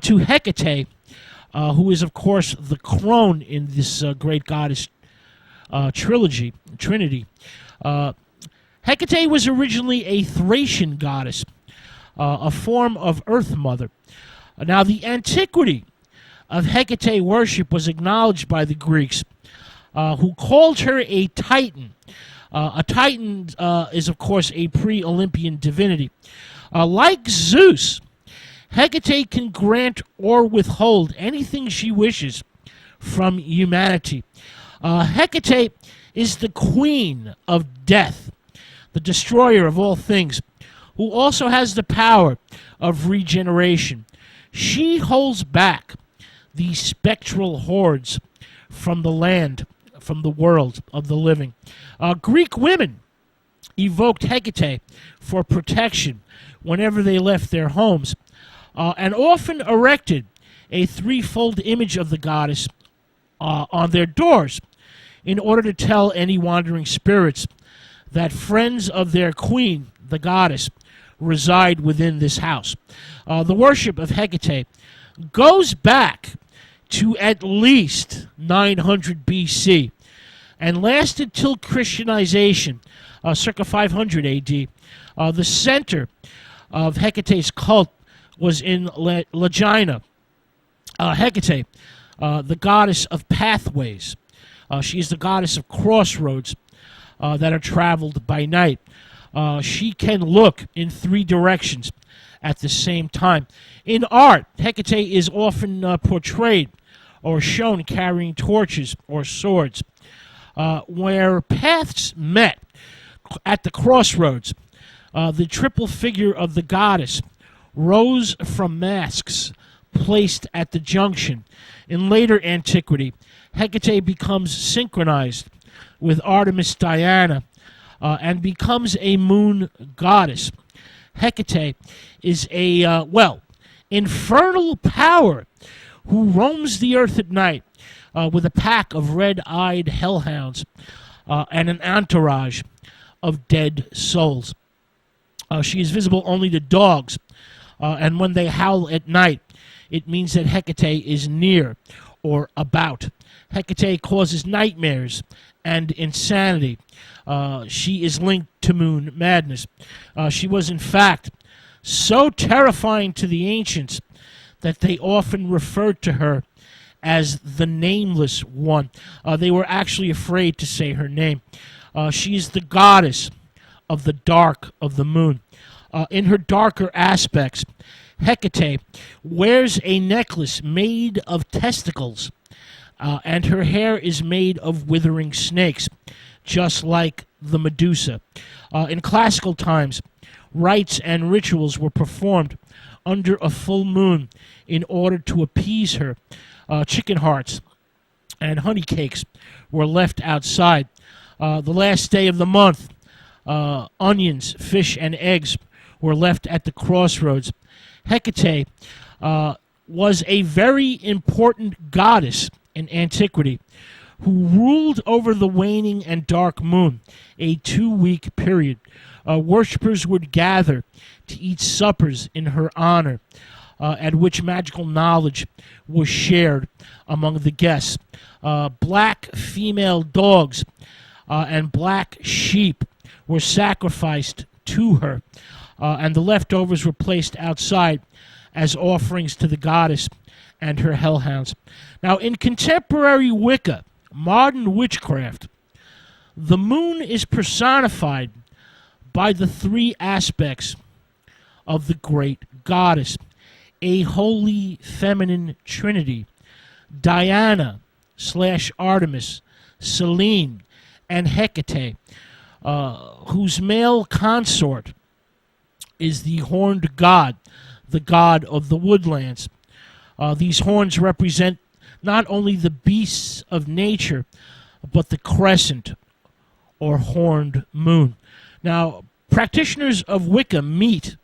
to Hecate, who is, of course, the crone in this great goddess trinity. Hecate was originally a Thracian goddess, a form of Earth Mother. Now, the antiquity of Hecate worship was acknowledged by the Greeks, who called her a Titan. A Titan is, of course, a pre-Olympian divinity. Like Zeus, Hecate can grant or withhold anything she wishes from humanity. Hecate is the queen of death, the destroyer of all things, who also has the power of regeneration. She holds back the spectral hordes from the land, from the world of the living. Greek women evoked Hecate for protection whenever they left their homes, and often erected a threefold image of the goddess on their doors in order to tell any wandering spirits that friends of their queen, the goddess, reside within this house. The worship of Hecate goes back to at least 900 BC and lasted till Christianization, circa 500 AD. The center of Hecate's cult was in Legina. Hecate, the goddess of pathways. She is the goddess of crossroads that are traveled by night. She can look in three directions at the same time. In art, Hecate is often portrayed or shown carrying torches or swords. Where paths met at the crossroads, the triple figure of the goddess rose from masks placed at the junction. In later antiquity, Hecate becomes synchronized with Artemis Diana and becomes a moon goddess. Hecate is a, infernal power who roams the earth at night with a pack of red-eyed hellhounds and an entourage of dead souls. She is visible only to dogs, and when they howl at night, it means that Hecate is near or about. Hecate causes nightmares and insanity. She is linked to moon madness. She was, in fact, so terrifying to the ancients that they often referred to her as the Nameless One. They were actually afraid to say her name. She is the goddess of the dark of the moon. In her darker aspects, Hecate wears a necklace made of testicles, and her hair is made of withering snakes, just like the Medusa. In classical times, rites and rituals were performed under a full moon in order to appease her. Chicken hearts and honey cakes were left outside. The last day of the month, onions, fish, and eggs were left at the crossroads. Hecate was a very important goddess in antiquity who ruled over the waning and dark moon, a 2-week period. Worshippers would gather to eat suppers in her honor, at which magical knowledge was shared among the guests. Black female dogs and black sheep were sacrificed to her, and the leftovers were placed outside as offerings to the goddess and her hellhounds. Now, in contemporary Wicca, modern witchcraft, the moon is personified by the three aspects of the great goddess, a holy feminine trinity: Diana / Artemis, Selene, and Hecate, whose male consort is the horned god, the god of the woodlands. These horns represent not only the beasts of nature, but the crescent or horned moon. Now, practitioners of Wicca meet